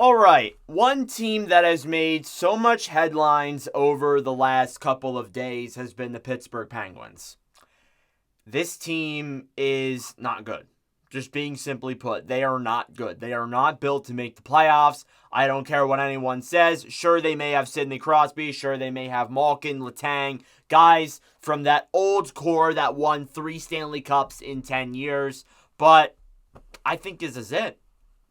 All right, one team that has made so much headlines over the last couple of days has been the Pittsburgh Penguins. This team is not good. Just being simply put, they are not good. They are not built to make the playoffs. I don't care what anyone says. Sure, they may have Sidney Crosby. Sure, they may have Malkin, Letang, guys from that old core that won 3 Stanley Cups in 10 years. But I think this is it.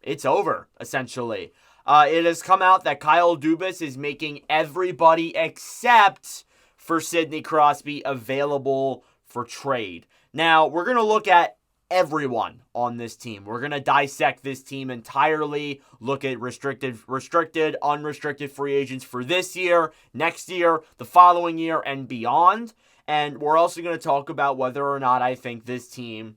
It's over, essentially. It has come out that Kyle Dubas is making everybody except for Sidney Crosby available for trade. Now, we're going to look at everyone on this team. We're going to dissect this team entirely, look at restricted, unrestricted free agents for this year, next year, the following year, and beyond. And we're also going to talk about whether or not I think this team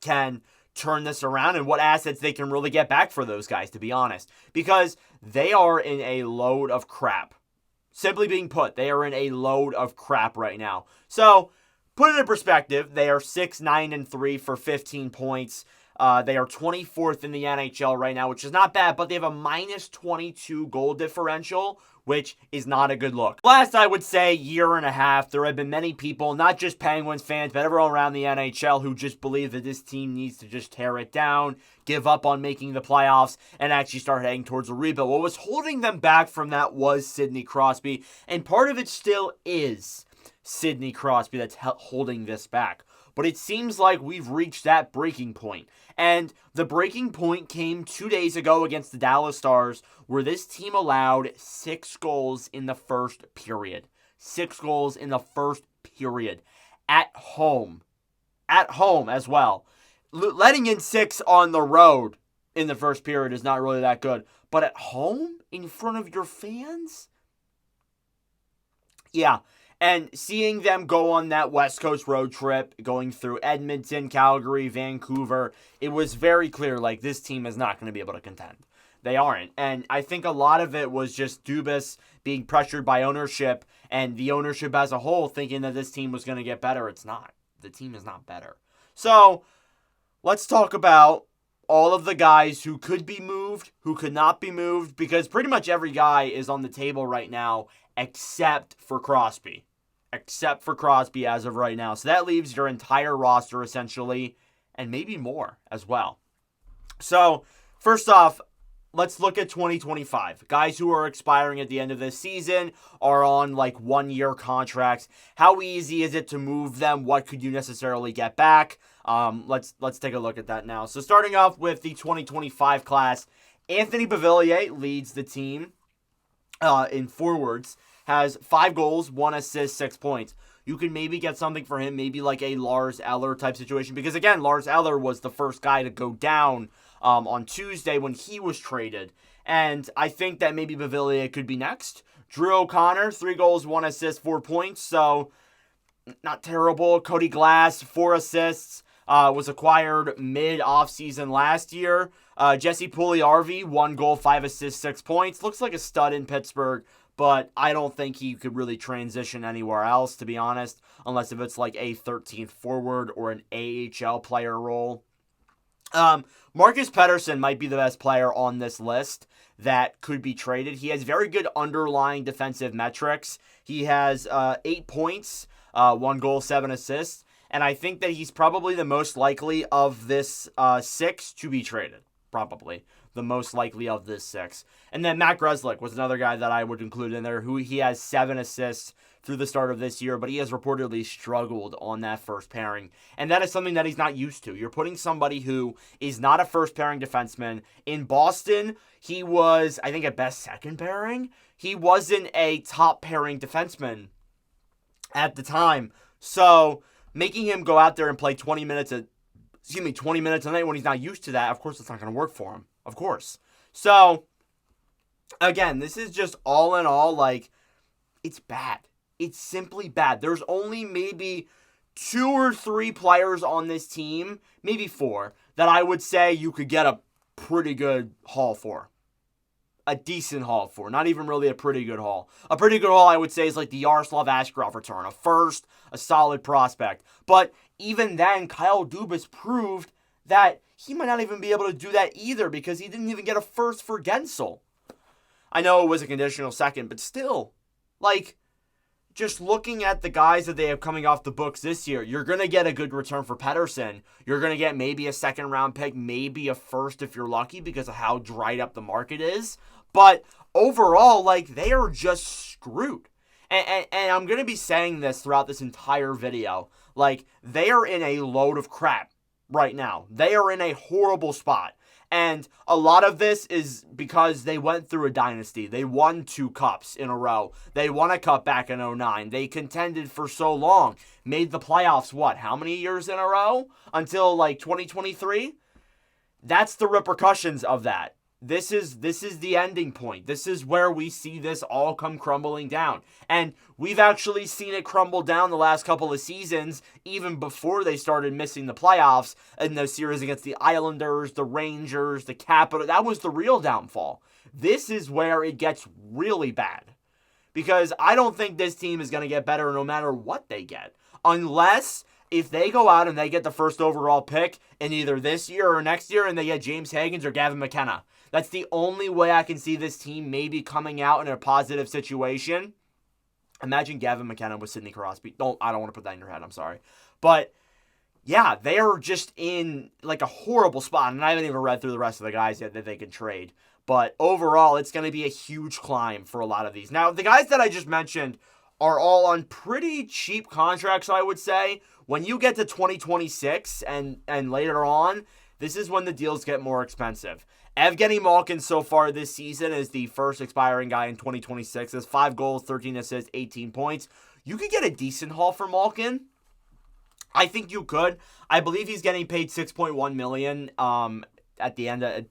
can turn this around and what assets they can really get back for those guys, to be honest. Because they are in a load of crap. Simply being put, they are in a load of crap right now. So, put it in perspective, they are 6-9-3 for 15 points. They are 24th in the NHL right now, which is not bad, but they have a minus 22 goal differential, which is not a good look. Last, I would say, year and a half, there have been many people, not just Penguins fans, but everyone around the NHL who just believe that this team needs to just tear it down, give up on making the playoffs, and actually start heading towards a rebuild. What was holding them back from that was Sidney Crosby, and part of it still is Sidney Crosby that's holding this back. But it seems like we've reached that breaking point. And the breaking point came 2 days ago against the Dallas Stars, where this team allowed 6 goals in the first period. 6 goals in the first period. At home. At home as well. Letting in 6 on the road in the first period is not really that good. But at home? In front of your fans? Yeah. And seeing them go on that West Coast road trip, going through Edmonton, Calgary, Vancouver, it was very clear, like, this team is not going to be able to contend. They aren't. And I think a lot of it was just Dubas being pressured by ownership and the ownership as a whole thinking that this team was going to get better. It's not. The team is not better. So, let's talk about all of the guys who could be moved, who could not be moved, because pretty much every guy is on the table right now except for Crosby. Except for Crosby as of right now. So that leaves your entire roster essentially, and maybe more as well. So, first off, let's look at 2025. Guys who are expiring at the end of this season are on like 1-year contracts. How easy is it to move them? What could you necessarily get back? Let's take a look at that now. So starting off with the 2025 class, Anthony Beauvillier leads the team in forwards. Has 5 goals, 1 assist, 6 points. You can maybe get something for him, maybe like a Lars Eller type situation. Because again, Lars Eller was the first guy to go down on Tuesday when he was traded. And I think that maybe Beauvillier could be next. Drew O'Connor, 3 goals, 1 assist, 4 points. So, not terrible. Cody Glass, 4 assists. Was acquired mid-offseason last year. Jesse Puljujarvi, 1 goal, 5 assists, 6 points. Looks like a stud in Pittsburgh. But I don't think he could really transition anywhere else, to be honest, unless if it's like a 13th forward or an AHL player role. Marcus Pettersson might be the best player on this list that could be traded. He has very good underlying defensive metrics. He has 8 points, 1 goal, 7 assists, and I think that he's probably the most likely of this 6 to be traded. Probably the most likely of this 6. And then Matt Grzelcyk was another guy that I would include in there, who he has 7 assists through the start of this year, but he has reportedly struggled on that first pairing. And that is something that he's not used to. You're putting somebody who is not a first pairing defenseman. In Boston, he was, I think, at best second pairing. He wasn't a top pairing defenseman at the time. So making him go out there and play 20 minutes a night when he's not used to that, of course it's not going to work for him. Of course. So, again, this is just all in all, like, it's bad. It's simply bad. There's only maybe 2 or 3 players on this team, maybe 4, that I would say you could get a pretty good haul for. A decent haul for. Not even really a pretty good haul. A pretty good haul, I would say, is like the Yaroslav Askarov return. A first, a solid prospect. But even then, Kyle Dubas proved that he might not even be able to do that either because he didn't even get a first for Gensel. I know it was a conditional second, but still, like, just looking at the guys that they have coming off the books this year, you're going to get a good return for Pettersson. You're going to get maybe a second-round pick, maybe a first if you're lucky because of how dried up the market is. But overall, like, they are just screwed. And I'm going to be saying this throughout this entire video. Like, they are in a load of crap right now. They are in a horrible spot. And a lot of this is because they went through a dynasty. They won 2 cups in a row. They won a cup back in 2009. They contended for so long. Made the playoffs, how many years in a row? Until, 2023? That's the repercussions of that. This is the ending point. This is where we see this all come crumbling down. And we've actually seen it crumble down the last couple of seasons, even before they started missing the playoffs in the series against the Islanders, the Rangers, the Capitals. That was the real downfall. This is where it gets really bad. Because I don't think this team is going to get better no matter what they get. Unless if they go out and they get the first overall pick in either this year or next year and they get James Higgins or Gavin McKenna. That's the only way I can see this team maybe coming out in a positive situation. Imagine Gavin McKenna with Sidney Crosby. I don't want to put that in your head. I'm sorry. But, yeah, they are just in, a horrible spot. And I haven't even read through the rest of the guys yet that they can trade. But overall, it's going to be a huge climb for a lot of these. Now, the guys that I just mentioned are all on pretty cheap contracts, I would say. When you get to 2026 and later on, this is when the deals get more expensive. Evgeny Malkin so far this season is the first expiring guy in 2026. Has 5 goals, 13 assists, 18 points. You could get a decent haul for Malkin. I think you could. I believe he's getting paid $6.1 million at the end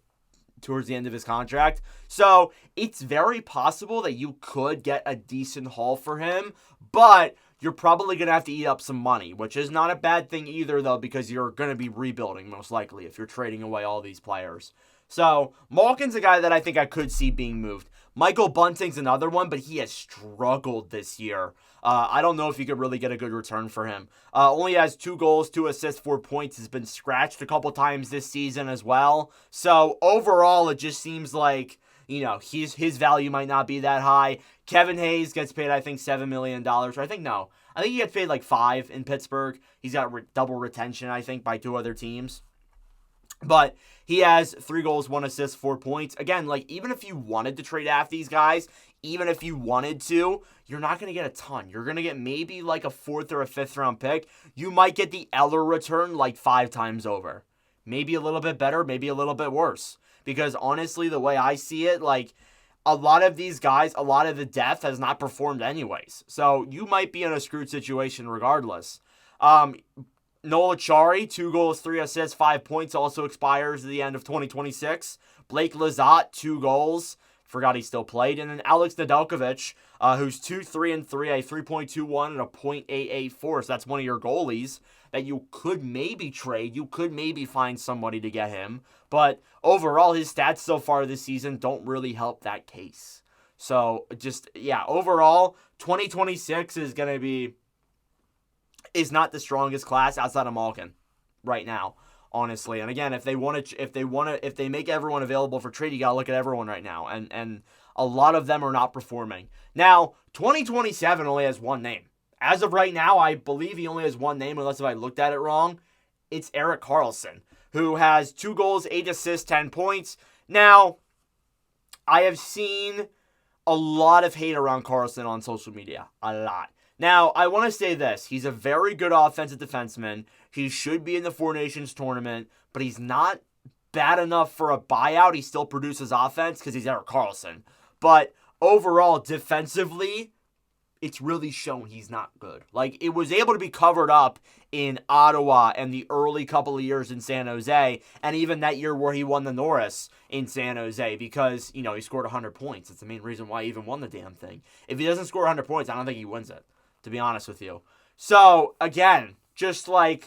towards the end of his contract. So it's very possible that you could get a decent haul for him, but you're probably going to have to eat up some money, which is not a bad thing either, though, because you're going to be rebuilding most likely if you're trading away all these players. So Malkin's a guy that I think I could see being moved. Michael Bunting's another one, but he has struggled this year. I don't know if you could really get a good return for him. Only has 2 goals, 2 assists, 4 points. Has been scratched a couple times this season as well. So overall, it just seems like, his value might not be that high. Kevin Hayes gets paid, I think, $7 million. I think he gets paid like $5 in Pittsburgh. He's got double retention, I think, by 2 other teams. But he has 3 goals, 1 assist, 4 points. Again, even if you wanted to trade half these guys, even if you wanted to, you're not going to get a ton. You're going to get maybe a 4th or a 5th round pick. You might get the Eller return 5 times over. Maybe a little bit better, maybe a little bit worse. Because honestly, the way I see it, a lot of these guys, a lot of the depth has not performed anyways. So you might be in a screwed situation regardless. Noel Acciari, 2 goals, 3 assists, 5 points, also expires at the end of 2026. Blake Lizotte, 2 goals. Forgot he still played. And then Alex Nedeljkovic, who's 2-3-3, a 3.21 and a .884. So that's one of your goalies that you could maybe trade. You could maybe find somebody to get him. But overall, his stats so far this season don't really help that case. So overall, 2026 is not the strongest class outside of Malkin right now, honestly. And again, if they make everyone available for trade, you gotta look at everyone right now. And a lot of them are not performing. Now, 2027 only has one name. As of right now, I believe he only has one name, unless if I looked at it wrong. It's Erik Karlsson, who has 2 goals, 8 assists, 10 points. Now, I have seen a lot of hate around Karlsson on social media. A lot. Now, I want to say this. He's a very good offensive defenseman. He should be in the Four Nations tournament, but he's not bad enough for a buyout. He still produces offense because he's Erik Karlsson. But overall, defensively, it's really shown he's not good. It was able to be covered up in Ottawa and the early couple of years in San Jose, and even that year where he won the Norris in San Jose because, he scored 100 points. It's the main reason why he even won the damn thing. If he doesn't score 100 points, I don't think he wins it, to be honest with you. So, again, just I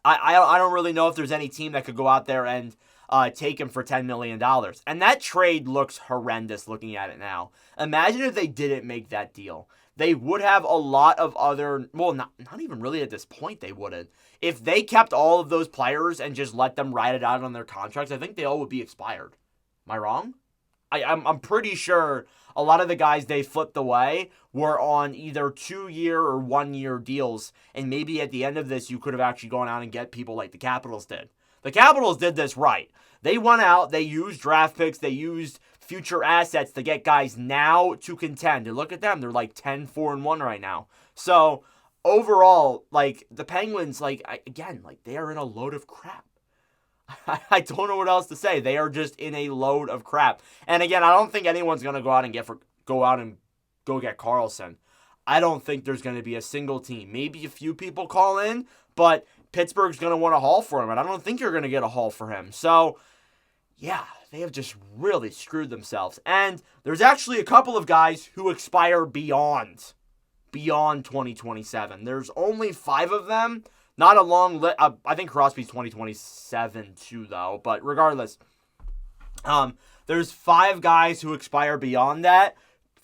don't really know if there's any team that could go out there and take him for $10 million. And that trade looks horrendous looking at it now. Imagine if they didn't make that deal. They would have a lot of other, well, not even really at this point they wouldn't. If they kept all of those players and just let them ride it out on their contracts, I think they all would be expired. Am I wrong? I'm pretty sure a lot of the guys they flipped away were on either 2-year or 1-year deals, and maybe at the end of this you could have actually gone out and get people like the Capitals did. The Capitals did this right. They went out, they used draft picks, they used future assets to get guys now to contend. And look at them, they're like 10-4-1 right now. So overall, like the Penguins, like they are in a load of crap. I don't know what else to say. They are just in a load of crap. And again, I don't think anyone's gonna go out and go get Carlson. I don't think there's gonna be a single team. Maybe a few people call in, but Pittsburgh's gonna want a haul for him, and I don't think you're gonna get a haul for him. So yeah, they have just really screwed themselves. And there's actually a couple of guys who expire beyond 2027. There's only 5 of them. Not a long list. I think Crosby's 2027 too, though. But regardless, there's 5 guys who expire beyond that.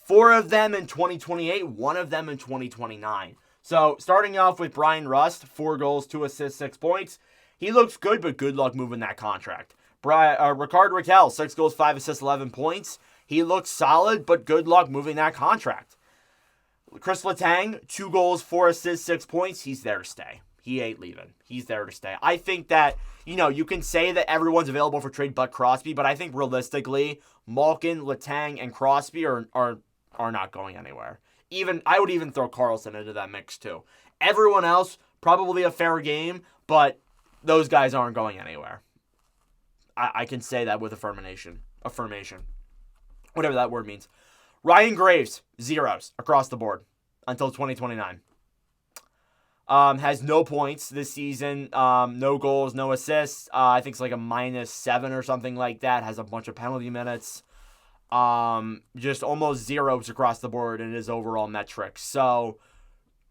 4 of them in 2028, 1 of them in 2029. So starting off with Brian Rust, 4 goals, 2 assists, 6 points. He looks good, but good luck moving that contract. Rickard Rakell, 6 goals, 5 assists, 11 points. He looks solid, but good luck moving that contract. Chris Letang, 2 goals, 4 assists, 6 points. He's there to stay. He ain't leaving. He's there to stay. I think that, you can say that everyone's available for trade but Crosby, but I think realistically, Malkin, Letang, and Crosby are not going anywhere. I would even throw Carlson into that mix too. Everyone else, probably a fair game, but those guys aren't going anywhere. I can say that with affirmation. Whatever that word means. Ryan Graves, 0s across the board until 2029. Has no points this season. No goals, no assists. I think it's like a -7 or something like that. Has a bunch of penalty minutes. Just almost 0s across the board in his overall metrics. So,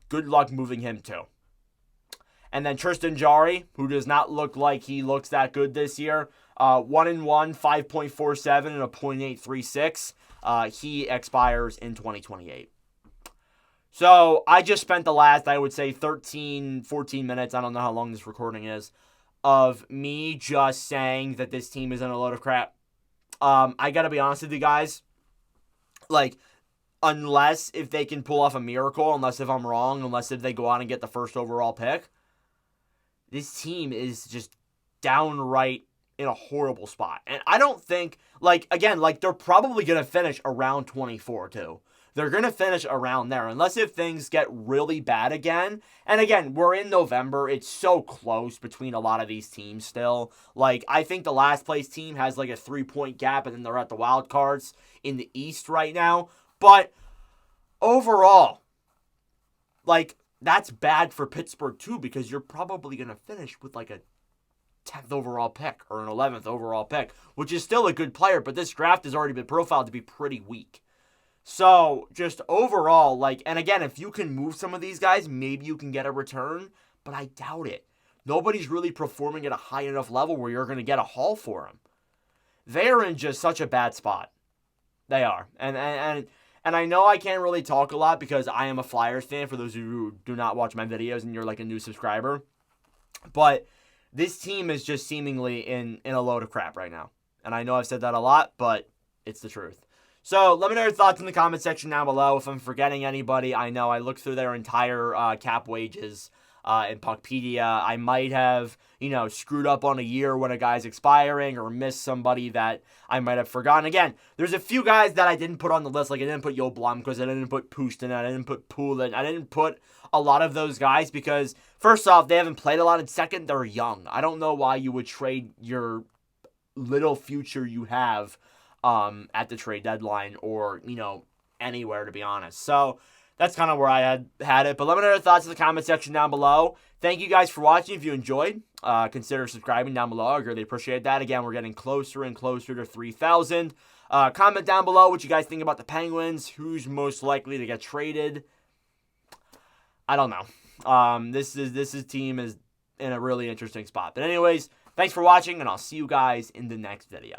good luck moving him too. And then Tristan Jarry, who does not look like he looks that good this year. 1-1, 5.47, and a .836. He expires in 2028. So I just spent the last, I would say, 13, 14 minutes, I don't know how long this recording is, of me just saying that this team is in a load of crap. I gotta be honest with you guys. Like, unless if they can pull off a miracle, unless if I'm wrong, unless if they go out and get the first overall pick, this team is just downright in a horrible spot. And I don't think, they're probably going to finish around 24 too. They're going to finish around there, unless if things get really bad again. And again, we're in November. It's so close between a lot of these teams still. I think the last place team has a 3-point gap, and then they're at the wild cards in the East right now. But overall, that's bad for Pittsburgh too, because you're probably going to finish with a 10th overall pick or an 11th overall pick, which is still a good player, but this draft has already been profiled to be pretty weak. So, just overall, and again, if you can move some of these guys, maybe you can get a return, but I doubt it. Nobody's really performing at a high enough level where you're going to get a haul for them. They're in just such a bad spot. They are. And I know I can't really talk a lot because I am a Flyers fan, for those of you who do not watch my videos and you're a new subscriber. But this team is just seemingly in a load of crap right now. And I know I've said that a lot, but it's the truth. So let me know your thoughts in the comment section down below. If I'm forgetting anybody, I know I looked through their entire cap wages in Puckpedia. I might have, screwed up on a year when a guy's expiring or missed somebody that I might have forgotten. Again, there's a few guys that I didn't put on the list. I didn't put Yo Blomqvist, I didn't put Pustin, I didn't put Poulin, I didn't put a lot of those guys because, first off, they haven't played a lot, and second, they're young. I don't know why you would trade your little future you have at the trade deadline or, anywhere, to be honest. So that's kind of where I had it. But let me know your thoughts in the comment section down below. Thank you guys for watching. If you enjoyed, consider subscribing down below. I really appreciate that. Again, we're getting closer and closer to 3,000. Comment down below what you guys think about the Penguins. Who's most likely to get traded? I don't know. This team is in a really interesting spot. But anyways, Thanks for watching, and I'll see you guys in the next video.